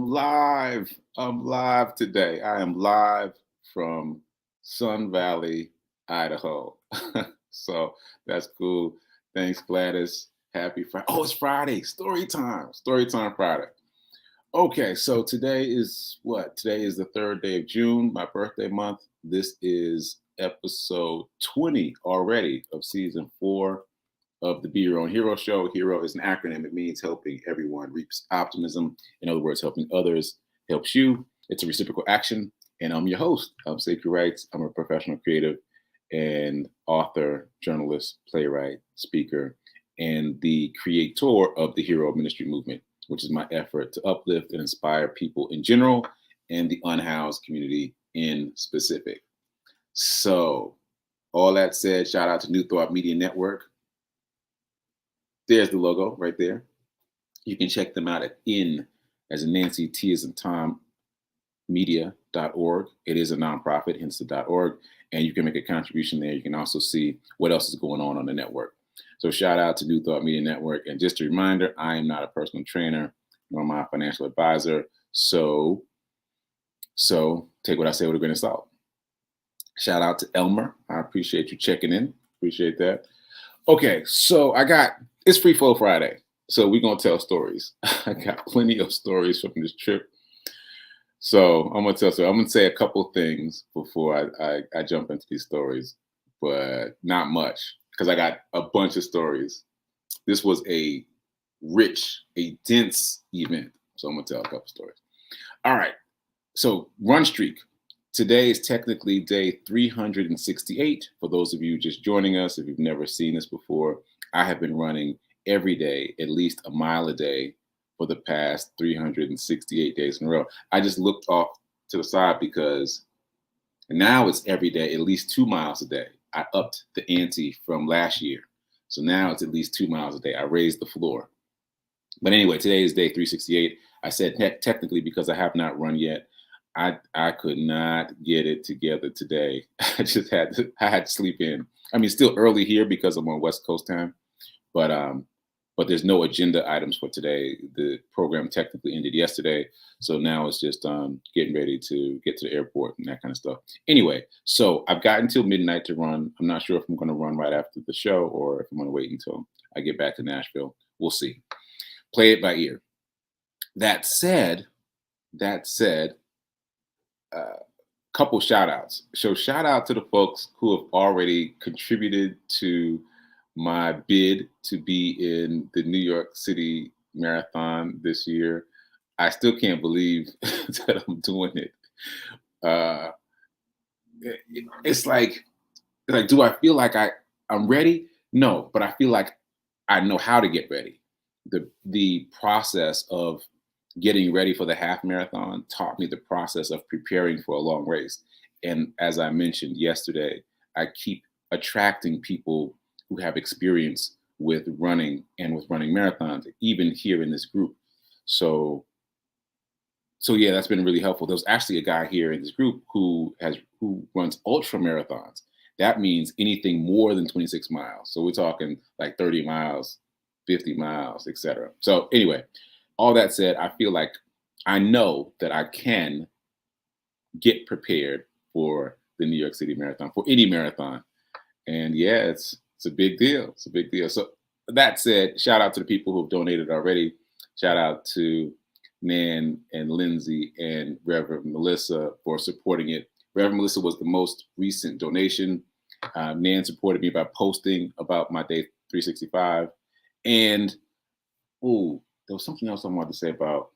live. I'm live today. I am live from Sun Valley, Idaho. So that's cool. Thanks, Gladys. Happy Friday. Oh, it's Friday. Story time. Story time Friday. Okay, so today is what? Today is the 3rd day of June, my birthday month. This is episode 20 already of season 4 of the Be Your Own Hero show. Hero is an acronym. It means helping everyone reaps optimism. In other words, helping others helps you. It's a reciprocal action. And I'm your host. I'm sekouwrites. I'm a professional creative and author, journalist, playwright, speaker, and the creator of the Hero Ministry movement, which is my effort to uplift and inspire people in general and the unhoused community in specific. So, all that said, shout out to New Thought Media Network. There's the logo right there. You can check them out at as in Nancy, T as in Tom, media.org. It is a nonprofit, hence the .org. And you can make a contribution there. You can also see what else is going on the network. So shout out to New Thought Media Network. And just a reminder, I am not a personal trainer nor my financial advisor. So take what I say with a grain of salt. Shout out to Elmer. I appreciate you checking in. Appreciate that. Okay, so it's Free Flow Friday. So we're going to tell stories. I got plenty of stories from this trip. So I'm going to say a couple things before I jump into these stories, but not much because I got a bunch of stories. This was a dense event. So I'm going to tell a couple stories. All right. So run streak. Today is technically day 368. For those of you just joining us, if you've never seen this before, I have been running every day, at least a mile a day for the past 368 days in a row. I just looked off to the side because now it's every day, at least 2 miles a day. I upped the ante from last year. So now it's at least 2 miles a day. I raised the floor. But anyway, today is day 368. I said technically because I have not run yet. I could not get it together today. I had to sleep in. I mean, still early here because I'm on West Coast time, but there's no agenda items for today. The program technically ended yesterday, so now it's just getting ready to get to the airport and that kind of stuff. Anyway, so I've got until midnight to run. I'm not sure if I'm going to run right after the show or if I'm going to wait until I get back to Nashville. We'll see. Play it by ear. That said, couple shout outs. So shout out to the folks who have already contributed to my bid to be in the New York City Marathon this year. I still can't believe that I'm doing it. It's like, do I feel like I'm ready? No, but I feel like I know how to get ready. The process of getting ready for the half marathon taught me the process of preparing for a long race. And as I mentioned yesterday, I keep attracting people who have experience with running and with running marathons, even here in this group. So yeah, that's been really helpful. There's actually a guy here in this group who runs ultra marathons. That means anything more than 26 miles. So we're talking like 30 miles, 50 miles, etc. So anyway, all that said, I feel like I know that I can get prepared for the New York City Marathon, for any marathon. And yeah, it's a big deal. It's a big deal. So that said, shout out to the people who've donated already. Shout out to Nan and Lindsay and Reverend Melissa for supporting it. Reverend Melissa was the most recent donation. Nan supported me by posting about my day 365. And, there was something else I wanted to say about.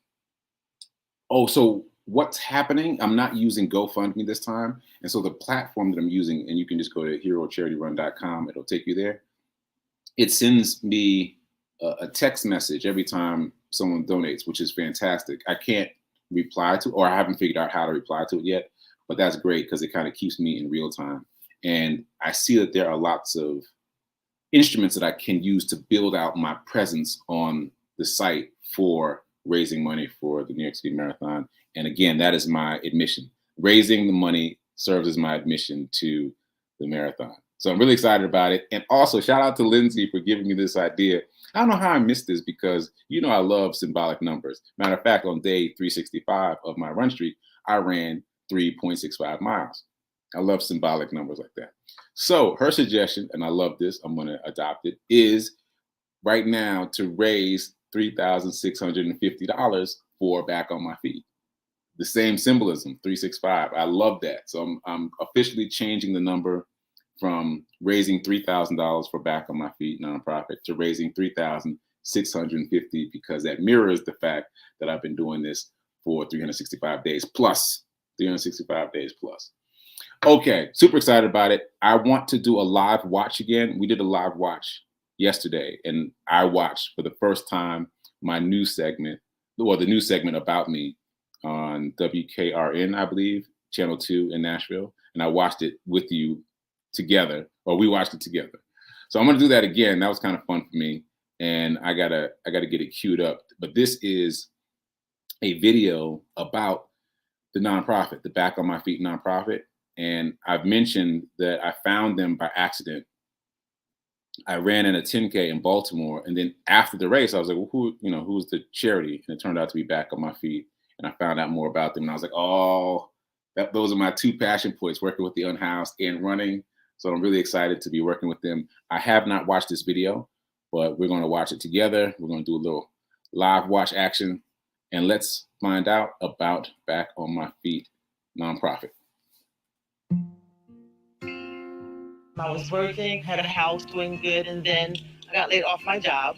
So what's happening? I'm not using GoFundMe this time. And so the platform that I'm using, and you can just go to herocharityrun.com. It'll take you there. It sends me a text message every time someone donates, which is fantastic. I can't reply to, or I haven't figured out how to reply to it yet, but that's great because it kind of keeps me in real time. And I see that there are lots of instruments that I can use to build out my presence on the site for raising money for the New York City Marathon. And again, that is my admission. Raising the money serves as my admission to the marathon. So I'm really excited about it. And also shout out to Lindsay for giving me this idea. I don't know how I missed this because I love symbolic numbers. Matter of fact, on day 365 of my run streak, I ran 3.65 miles. I love symbolic numbers like that. So her suggestion, and I love this, I'm going to adopt it, is right now to raise $3,650 for Back on My Feet. The same symbolism, 365. I love that. So I'm officially changing the number from raising $3,000 for Back on My Feet nonprofit to raising $3,650 because that mirrors the fact that I've been doing this for 365 days plus. 365 days plus. Okay, super excited about it. I want to do a live watch again. We did a live watch yesterday, and I watched for the first time my new segment, or the new segment about me on WKRN, I believe, Channel 2 in Nashville. And I watched it with you together, or we watched it together. So I'm gonna do that again. That was kind of fun for me. And I gotta get it queued up. But this is a video about the nonprofit, the Back on My Feet nonprofit. And I've mentioned that I found them by accident. I ran in a 10K in Baltimore, and then after the race, I was like, well, who's the charity? And it turned out to be Back on My Feet. And I found out more about them, and I was like, oh, those are my two passion points, working with the unhoused and running. So I'm really excited to be working with them. I have not watched this video, but we're going to watch it together. We're going to do a little live watch action, and let's find out about Back on My Feet nonprofit. I was working, had a house, doing good, and then I got laid off my job.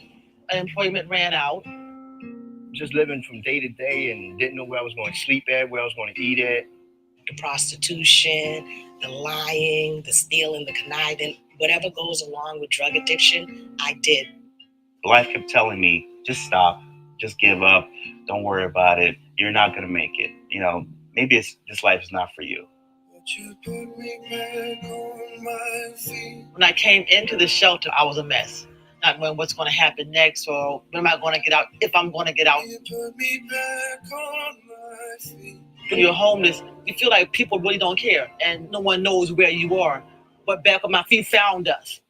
Unemployment ran out. Just living from day to day and didn't know where I was going to sleep at, where I was going to eat at. The prostitution, the lying, the stealing, the conniving, whatever goes along with drug addiction, I did. Life kept telling me, just stop, just give up, don't worry about it, you're not going to make it. Maybe this life is not for you. When I came into the shelter, I was a mess. Not knowing what's going to happen next, or when am I going to get out, if I'm going to get out. When you're homeless, you feel like people really don't care and no one knows where you are. But Back on My Feet found us.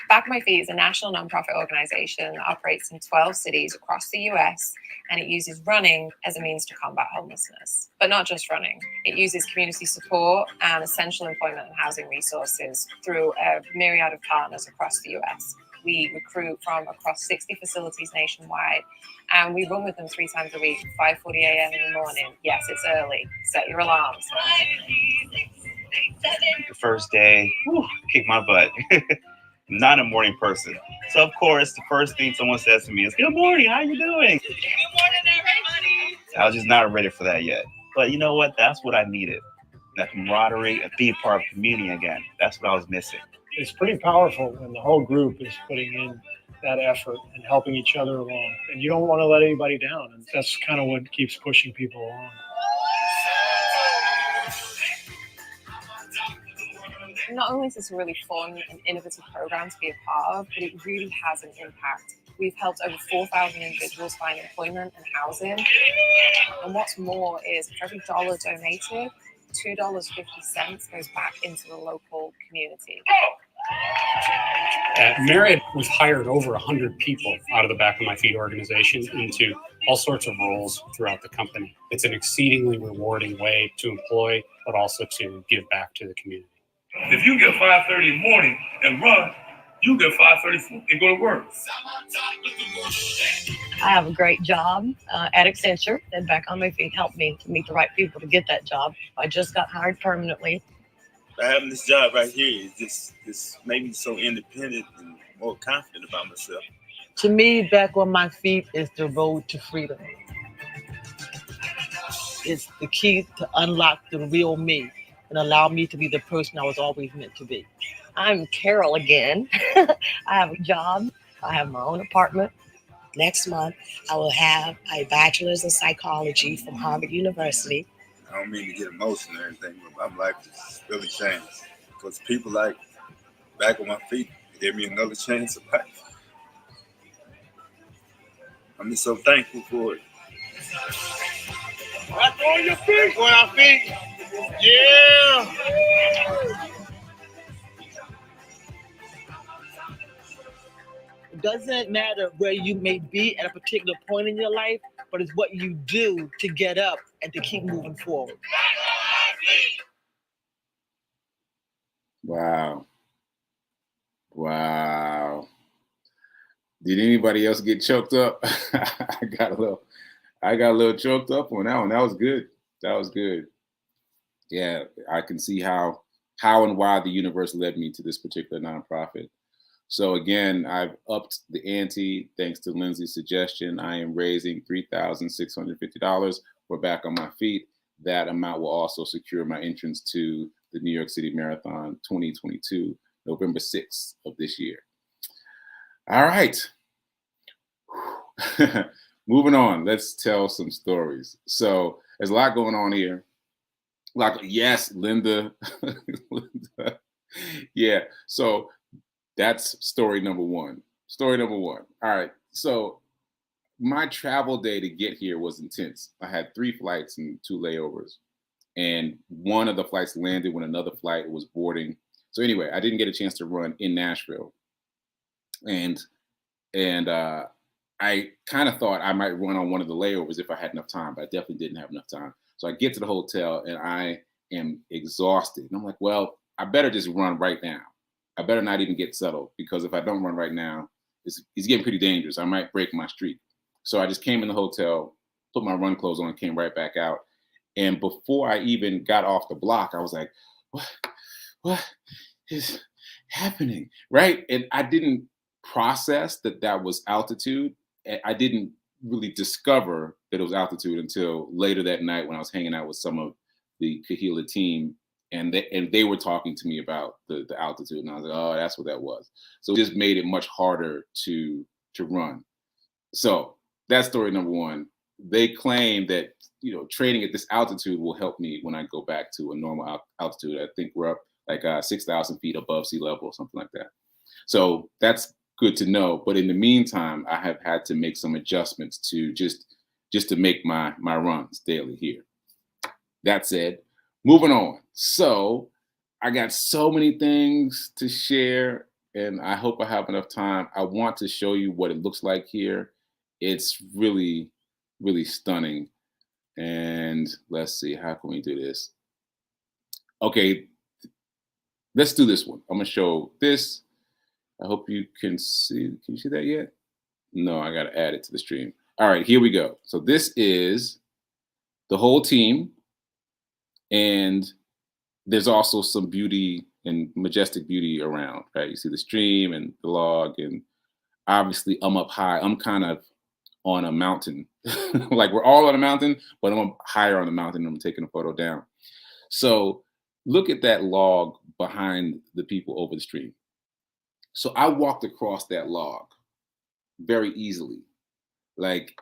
Back on My Feet is a national nonprofit organization that operates in 12 cities across the US, and it uses running as a means to combat homelessness. But not just running. It uses community support and essential employment and housing resources through a myriad of partners across the US. We recruit from across 60 facilities nationwide, and we run with them 3 times a week, 5:40 a.m. in the morning. Yes, it's early. Set your alarms. The first day, kicked my butt. I'm not a morning person. So, of course, the first thing someone says to me is, good morning, how you doing? Good morning, everybody. I was just not ready for that yet. But you know what? That's what I needed. That camaraderie, and being part of community again. That's what I was missing. It's pretty powerful when the whole group is putting in that effort and helping each other along. And you don't want to let anybody down. And that's kind of what keeps pushing people along. Not only is this a really fun and innovative program to be a part of, but it really has an impact. We've helped over 4,000 individuals find employment and housing. And what's more is for every dollar donated, $2.50 goes back into the local community. At Marriott, we've hired over 100 people out of the Back on My Feet organization into all sorts of roles throughout the company. It's an exceedingly rewarding way to employ, but also to give back to the community. If you get 5:30 in the morning and run, you get 5:30 and go to work. I have a great job at Accenture, and Back on My Feet helped me to meet the right people to get that job. I just got hired permanently. Having this job right here is just made me so independent and more confident about myself. To me, Back on My Feet is the road to freedom. It's the key to unlock the real me and allow me to be the person I was always meant to be. I'm Carol again. I have a job. I have my own apartment. Next month, I will have a bachelor's in psychology from Harvard University. I don't mean to get emotional or anything, but my life is really changed. Because people like Back on My Feet gave me another chance of life. I'm just so thankful for it. Back on your feet. Back on our feet. Yeah. It doesn't matter where you may be at a particular point in your life, but it's what you do to get up and to keep moving forward. Wow. Wow. Did anybody else get choked up? I got a little choked up on that one. That was good. That was good. Yeah, I can see how and why the universe led me to this particular nonprofit. So again, I've upped the ante thanks to Lindsay's suggestion. I am raising $3,650. We're back on my feet. That amount will also secure my entrance to the New York City Marathon 2022, November 6th of this year. All right. Moving on. Let's tell some stories. So there's a lot going on here. Yes, Linda. Linda. Yeah. So that's story number one. Story number one. All right. So my travel day to get here was intense. I had 3 flights and 2 layovers. And one of the flights landed when another flight was boarding. So anyway, I didn't get a chance to run in Nashville. And I kind of thought I might run on one of the layovers if I had enough time, but I definitely didn't have enough time. So I get to the hotel and I am exhausted. And I'm like, well, I better just run right now. I better not even get settled, because if I don't run right now, it's getting pretty dangerous. I might break my streak. So I just came in the hotel, put my run clothes on, and came right back out. And before I even got off the block, I was like, what is happening? Right? And I didn't process that was altitude. I didn't really discover that it was altitude until later that night when I was hanging out with some of the Kahila team, and they were talking to me about the altitude, and I was like, oh, that's what that was. So it just made it much harder to run. So that's story number one. They claim that training at this altitude will help me when I go back to a normal altitude. I think we're up like 6,000 feet above sea level or something like that. So that's good to know. But in the meantime, I have had to make some adjustments to just to make my runs daily here. That said, moving on. So I got so many things to share, and I hope I have enough time. I want to show you what it looks like here. It's really, really stunning. And let's see, how can we do this? Okay, let's do this one. I'm gonna show this. I hope you can see. Can you see that yet? No, I gotta add it to the stream. All right, here we go. So this is the whole team. And there's also some beauty and majestic beauty around, right? You see the stream and the log, and obviously I'm up high. I'm kind of on a mountain. Like we're all on a mountain, but I'm up higher on the mountain and I'm taking a photo down. So look at that log behind the people over the stream. So I walked across that log very easily. Like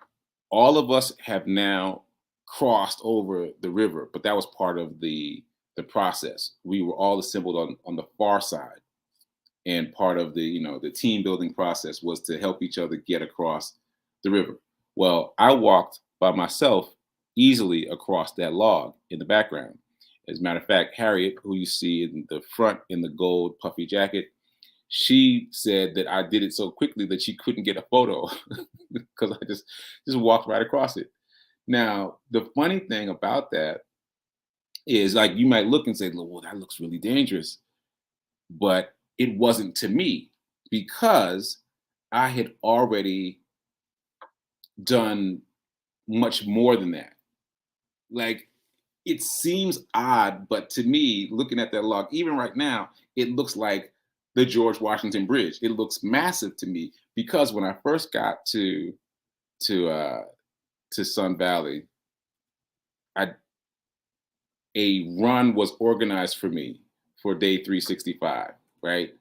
all of us have now crossed over the river, but that was part of the process. We were all assembled on the far side, and part of the the team building process was to help each other get across the river. Well, I walked by myself easily across that log in the background. As a matter of fact, Harriet, who you see in the front in the gold puffy jacket, she said that I did it so quickly that she couldn't get a photo because I just walked right across it. Now, the funny thing about that is, like, you might look and say, well, that looks really dangerous. But it wasn't to me, because I had already done much more than that. Like, it seems odd, but to me, looking at that log, even right now, it looks like the George Washington Bridge. It looks massive to me, because when I first got to Sun Valley, a run was organized for me for day 365, right?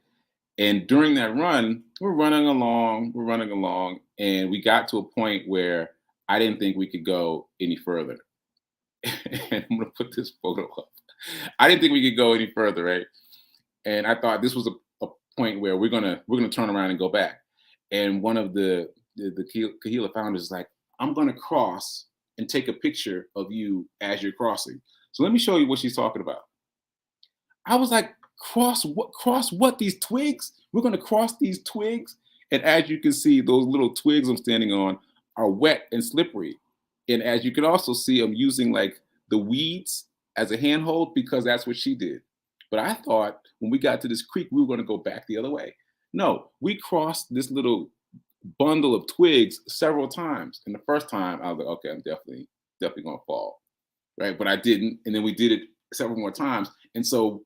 And during that run, we're running along, and we got to a point where I didn't think we could go any further. And I'm gonna put this photo up. I didn't think we could go any further, right? And I thought this was a point where we're gonna turn around and go back. And one of the Kahila founders is like, I'm gonna cross and take a picture of you as you're crossing. So let me show you what she's talking about. I was like, cross what? These twigs? We're gonna cross these twigs? And as you can see, those little twigs I'm standing on are wet and slippery. And as you can also see, I'm using like the weeds as a handhold because that's what she did. But I thought when we got to this creek, we were going to go back the other way. No, we crossed this little bundle of twigs several times. And the first time I was like, okay, I'm definitely going to fall. Right. But I didn't. And then we did it several more times. And so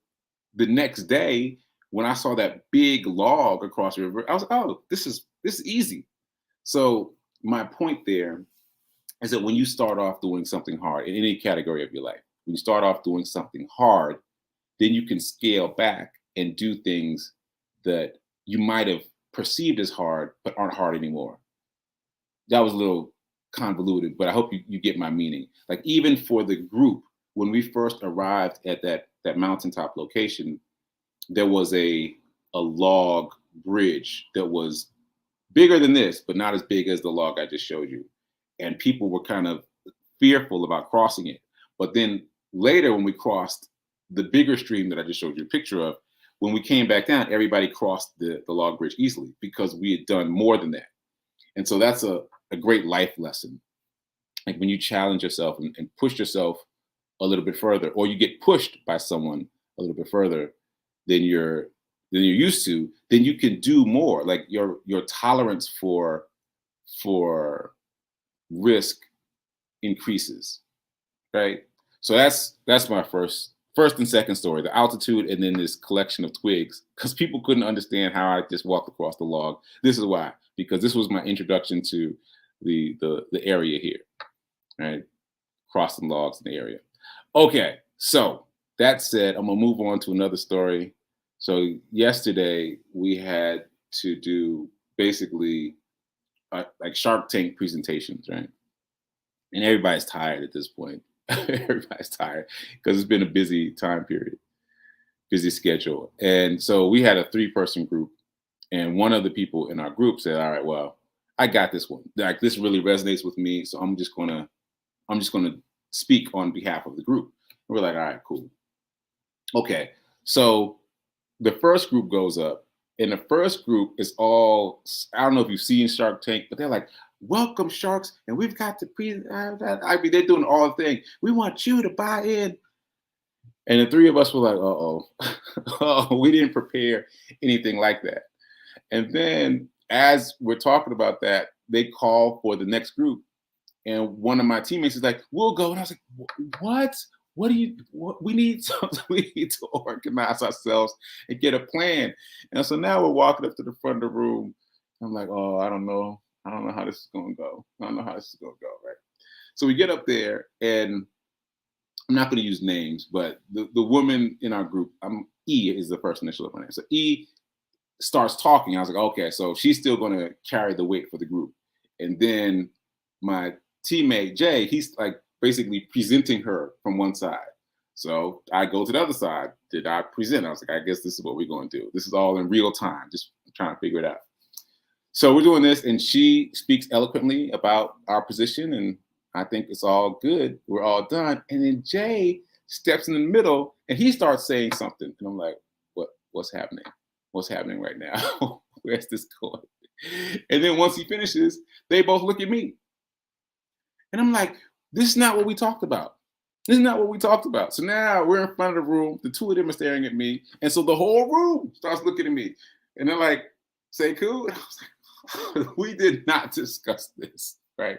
the next day, when I saw that big log across the river, I was like, oh, this is easy. So my point there is that when you start off doing something hard in any category of your life, when you start off doing something hard, then you can scale back and do things that you might have perceived as hard, but aren't hard anymore. That was a little convoluted, but I hope you get my meaning. Like even for the group, when we first arrived at that mountaintop location, there was a log bridge that was bigger than this, but not as big as the log I just showed you. And people were kind of fearful about crossing it. But then later when we crossed the bigger stream that I just showed you a picture of, when we came back down, everybody crossed the log bridge easily because we had done more than that. And so that's a great life lesson. Like when you challenge yourself and push yourself a little bit further, or you get pushed by someone a little bit further than you're used to, then you can do more. Like your tolerance for risk increases, right? So that's my first and second story, the altitude, and then this collection of twigs, because people couldn't understand how I just walked across the log. This is why, because this was my introduction to the area here, right? Crossing logs in the area. Okay, so that said, I'm gonna move on to another story. So yesterday we had to do basically like Shark Tank presentations, right? And everybody's tired at this point. Everybody's tired because it's been a busy time period, busy schedule. And so we had a 3-person group, and one of the people in our group said, all right, well, I got this one. Like this really resonates with me. So I'm just gonna speak on behalf of the group. And we're like, all right, cool. Okay. So the first group goes up, and the first group is all, I don't know if you've seen Shark Tank, but they're like, welcome sharks, and we've got to I mean, they're doing all the things. We want you to buy in. And the 3 of us were like, uh-oh. We didn't prepare anything like that. And then as we're talking about that, they call for the next group. And one of my teammates is like, we'll go. And I was like, what? We need something. We need to organize ourselves and get a plan. And so now we're walking up to the front of the room. I'm like, oh, I don't know how this is going to go. Right? So we get up there, and I'm not going to use names, but the woman in our group, E is the first initial of my name. So E starts talking. I was like, okay, so she's still going to carry the weight for the group. And then my teammate Jay, he's like basically presenting her from one side. So I go to the other side. Did I present? I was like, I guess this is what we're going to do. This is all in real time, just trying to figure it out. So we're doing this, and she speaks eloquently about our position, and I think it's all good. We're all done. And then Jay steps in the middle, and he starts saying something. And I'm like, what's happening? What's happening right now? Where's this going? And then once he finishes, they both look at me. And I'm like, this is not what we talked about. So now we're in front of the room. The 2 of them are staring at me. And so the whole room starts looking at me. And they're like, Sekou? And I was like, we did not discuss this, right?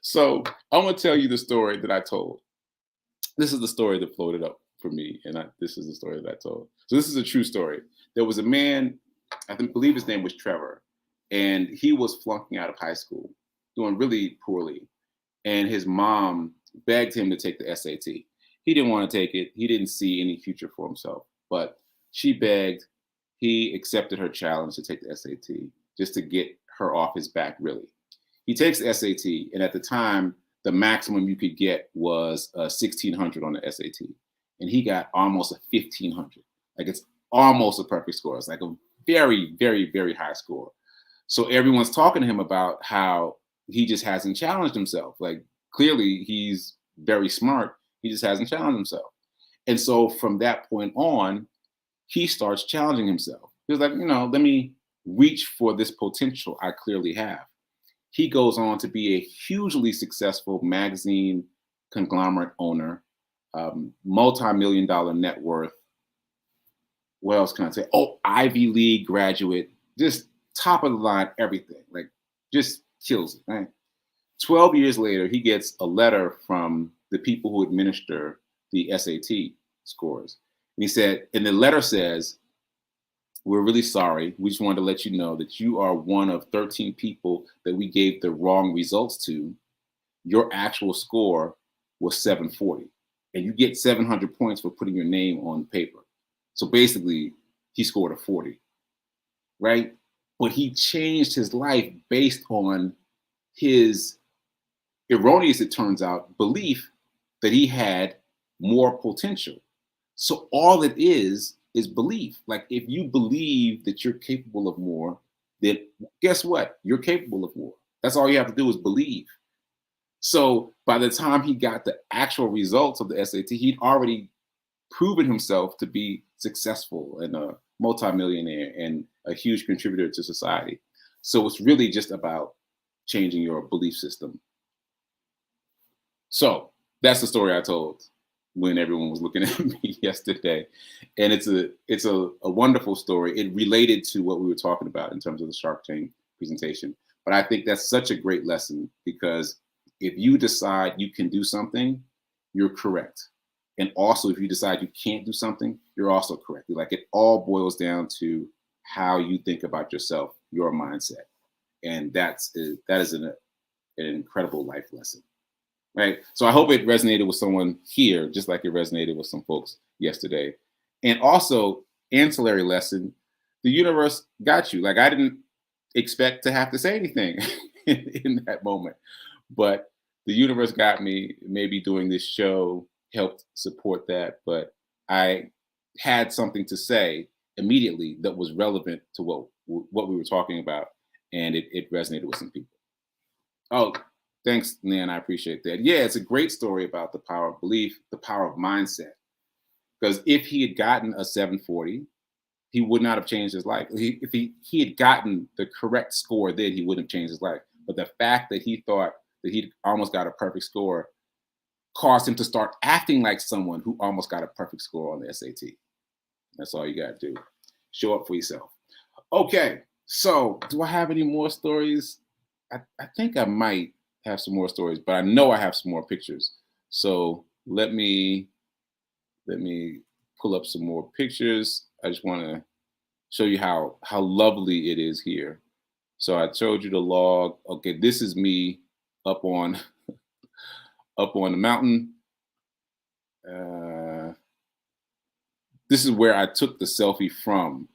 So I'm going to tell you the story that I told. This is the story that floated up for me. And this is the story that I told. So this is a true story. There was a man, I believe his name was Trevor. And he was flunking out of high school, doing really poorly. And his mom begged him to take the SAT. He didn't want to take it. He didn't see any future for himself. But she begged. He accepted her challenge to take the SAT just to get her off his back, really. He takes the SAT, and at the time, the maximum you could get was 1,600 on the SAT. And he got almost a 1,500. Like, it's almost a perfect score. It's like a very, very, very high score. So everyone's talking to him about how he just hasn't challenged himself. Like, clearly he's very smart. He just hasn't challenged himself. And so from that point on, he starts challenging himself. He was like, let me reach for this potential I clearly have. He goes on to be a hugely successful magazine conglomerate owner, multi-million-dollar net worth. What else can I say? Oh, Ivy League graduate, just top of the line, everything. Like, just kills it, right? 12 years later, he gets a letter from the people who administer the SAT scores. And he said, and the letter says, "We're really sorry. We just wanted to let you know that you are one of 13 people that we gave the wrong results to. Your actual score was 740. And you get 700 points for putting your name on the paper." So basically, he scored a 40, right? But he changed his life based on his erroneous, it turns out, belief that he had more potential. So all it is belief. Like, if you believe that you're capable of more, then guess what? You're capable of more. That's all you have to do is believe. So by the time he got the actual results of the SAT, he'd already proven himself to be successful and a multimillionaire and a huge contributor to society. So it's really just about changing your belief system. So that's the story I told when everyone was looking at me yesterday. And it's a wonderful story. It related to what we were talking about in terms of the Shark Tank presentation. But I think that's such a great lesson, because if you decide you can do something, you're correct. And also, if you decide you can't do something, you're also correct. Like, it all boils down to how you think about yourself, your mindset. And that is an incredible life lesson. Right. So I hope it resonated with someone here, just like it resonated with some folks yesterday. And also, ancillary lesson, the universe got you. Like, I didn't expect to have to say anything in that moment, but the universe got me. Maybe doing this show helped support that, but I had something to say immediately that was relevant to what we were talking about, and it resonated with some people. Oh, thanks, Nan. I appreciate that. Yeah, it's a great story about the power of belief, the power of mindset. Because if he had gotten a 740, he would not have changed his life. If he had gotten the correct score, then he wouldn't have changed his life. But the fact that he thought that he almost got a perfect score caused him to start acting like someone who almost got a perfect score on the SAT. That's all you got to do. Show up for yourself. Okay, so do I have any more stories? I think I might have some more stories, but I know I have some more pictures. So let me pull up some more pictures. I just want to show you how lovely it is here. So I showed you the log. Okay, this is me up on the mountain. This is where I took the selfie from.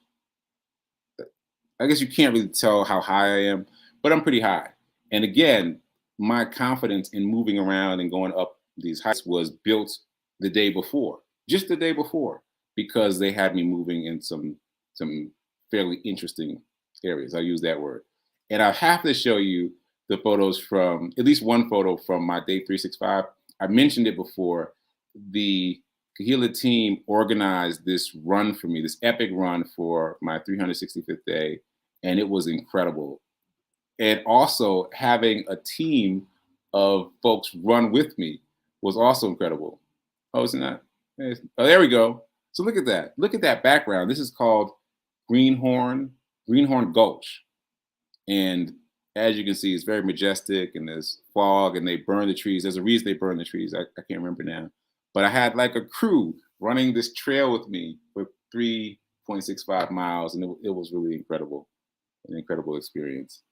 I guess you can't really tell how high I am, but I'm pretty high. And again, my confidence in moving around and going up these heights was built the day before, just the day before, because they had me moving in some fairly interesting areas. I use that word. And I have to show you the photos from, at least one photo from my day 365. I mentioned it before. The Kahila team organized this run for me, this epic run for my 365th day, and it was incredible. And also having a team of folks run with me was also incredible. Oh, isn't that? Oh, there we go. So look at that. Look at that background. This is called Greenhorn Gulch. And as you can see, it's very majestic, and there's fog, and they burn the trees. There's a reason they burn the trees. I can't remember now. But I had like a crew running this trail with me for 3.65 miles, and it was really incredible, an incredible experience.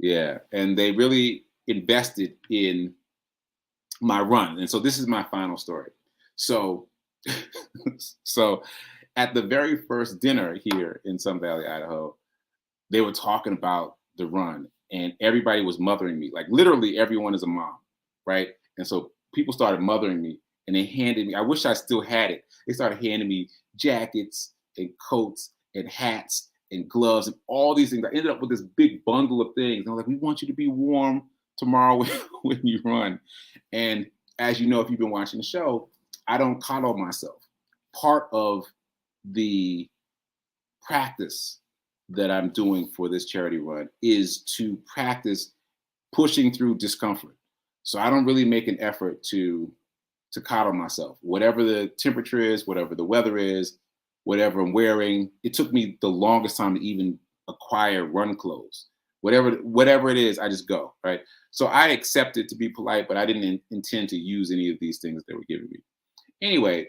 Yeah, and they really invested in my run. And so this is my final story. So, so at the very first dinner here in Sun Valley, Idaho, they were talking about the run, and everybody was mothering me. Like, literally everyone is a mom, right? And so people started mothering me, and they handed me, I wish I still had it. They started handing me jackets and coats and hats and gloves and all these things. I ended up with this big bundle of things. And I was like, we want you to be warm tomorrow when you run. And as you know, if you've been watching the show, I don't coddle myself. Part of the practice that I'm doing for this charity run is to practice pushing through discomfort. So I don't really make an effort to coddle myself. Whatever the temperature is, whatever the weather is, whatever I'm wearing. It took me the longest time to even acquire run clothes. Whatever it is, I just go, right? So I accepted to be polite, but I didn't intend to use any of these things they were giving me. Anyway,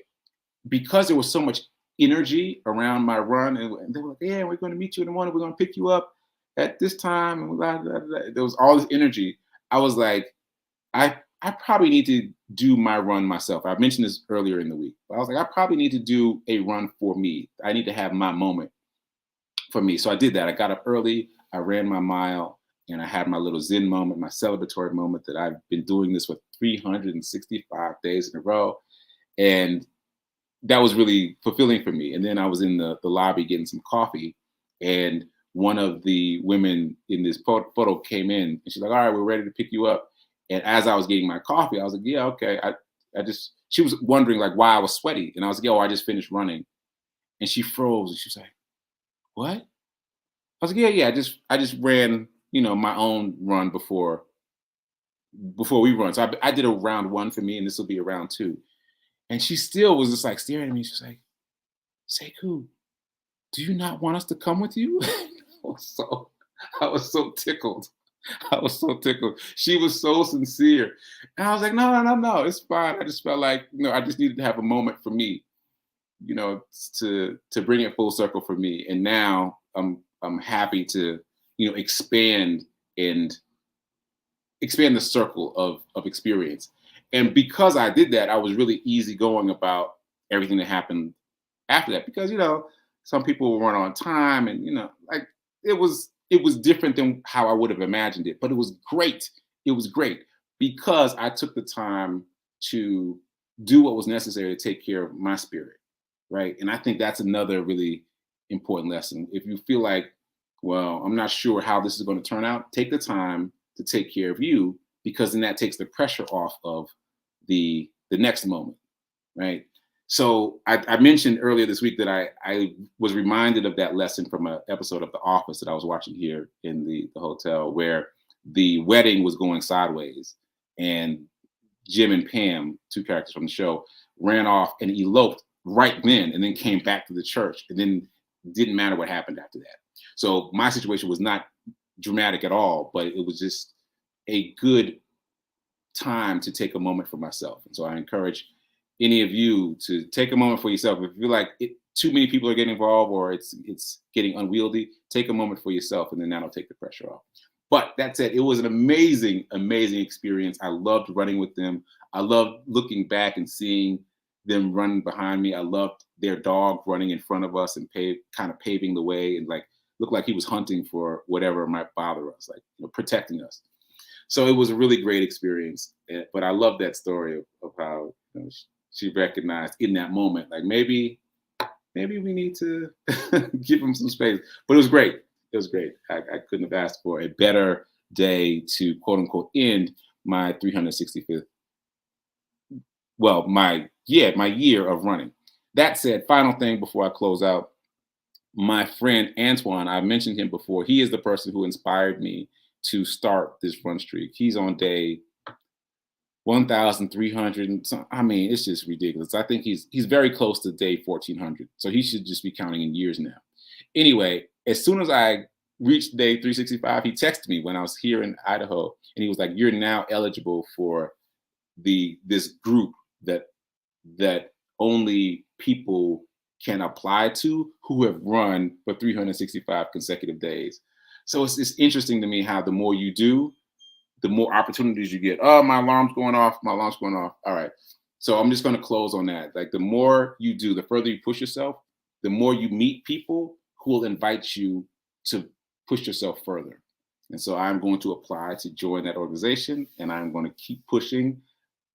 because there was so much energy around my run, and they were like, yeah, we're going to meet you in the morning. We're going to pick you up at this time. And blah, blah, blah. There was all this energy. I was like, I probably need to do my run myself. I mentioned this earlier in the week. But I was like, I probably need to do a run for me. I need to have my moment for me. So I did that. I got up early. I ran my mile, and I had my little Zen moment, my celebratory moment that I've been doing this for 365 days in a row. And that was really fulfilling for me. And then I was in the lobby getting some coffee, and one of the women in this photo came in, and she's like, all right, we're ready to pick you up. And as I was getting my coffee, I was like, yeah, okay. She was wondering like why I was sweaty. And I was like, yo, I just finished running. And she froze, and she was like, what? I was like, yeah, I just ran, my own run before we run. So I did a round 1 for me, and this will be a round 2. And she still was just like staring at me. She's like, Sekou, do you not want us to come with you? I was so tickled. She was so sincere. And I was like, no, it's fine. I just felt like, I just needed to have a moment for me, to bring it full circle for me. And now I'm happy to, expand the circle of experience. And because I did that, I was really easygoing about everything that happened after that. Because, some people weren't on time, and, like it was different than how I would have imagined it. But it was great. It was great because I took the time to do what was necessary to take care of my spirit, right? And I think that's another really important lesson. If you feel like, well, I'm not sure how this is going to turn out, take the time to take care of you, because then that takes the pressure off of the next moment, right? So I mentioned earlier this week that I was reminded of that lesson from an episode of The Office that I was watching here in the hotel, where the wedding was going sideways, and Jim and Pam, 2 characters from the show, ran off and eloped right then, and then came back to the church, and then didn't matter what happened after that. So my situation was not dramatic at all, but it was just a good time to take a moment for myself. And so I encourage any of you to take a moment for yourself. If you feel like too many people are getting involved, or it's getting unwieldy, take a moment for yourself, and then that'll take the pressure off. But that said, it was an amazing, amazing experience. I loved running with them. I loved looking back and seeing them running behind me. I loved their dog running in front of us and kind of paving the way, and like looked like he was hunting for whatever might bother us, like protecting us. So it was a really great experience. But I love that story of how she recognized in that moment, like maybe we need to give him some space. But it was great. It was great. I couldn't have asked for a better day to quote unquote end my 365th. Well, my year of running. That said, final thing before I close out, my friend Antoine, I mentioned him before. He is the person who inspired me to start this run streak. He's on day 1,300. I mean, it's just ridiculous. I think he's very close to day 1,400. So he should just be counting in years now. Anyway, as soon as I reached day 365, he texted me when I was here in Idaho, and he was like, "You're now eligible for this group that only people can apply to who have run for 365 consecutive days." So it's interesting to me how the more you do, the more opportunities you get. Oh, my alarm's going off. All right. So I'm just going to close on that. Like the more you do, the further you push yourself, the more you meet people who will invite you to push yourself further. And so I'm going to apply to join that organization, and I'm going to keep pushing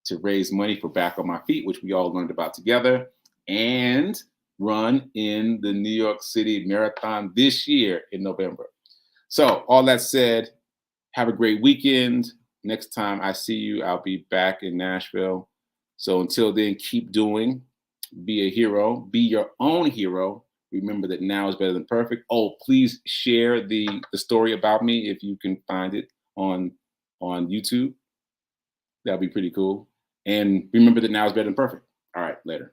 to raise money for Back on My Feet, which we all learned about together, and run in the New York City Marathon this year in November. So all that said, have a great weekend. Next time I see you, I'll be back in Nashville. So until then, keep doing, be a hero, be your own hero. Remember that now is better than perfect. Oh, please share the story about me if you can find it on YouTube. That'd be pretty cool. And remember that now is better than perfect. All right, later.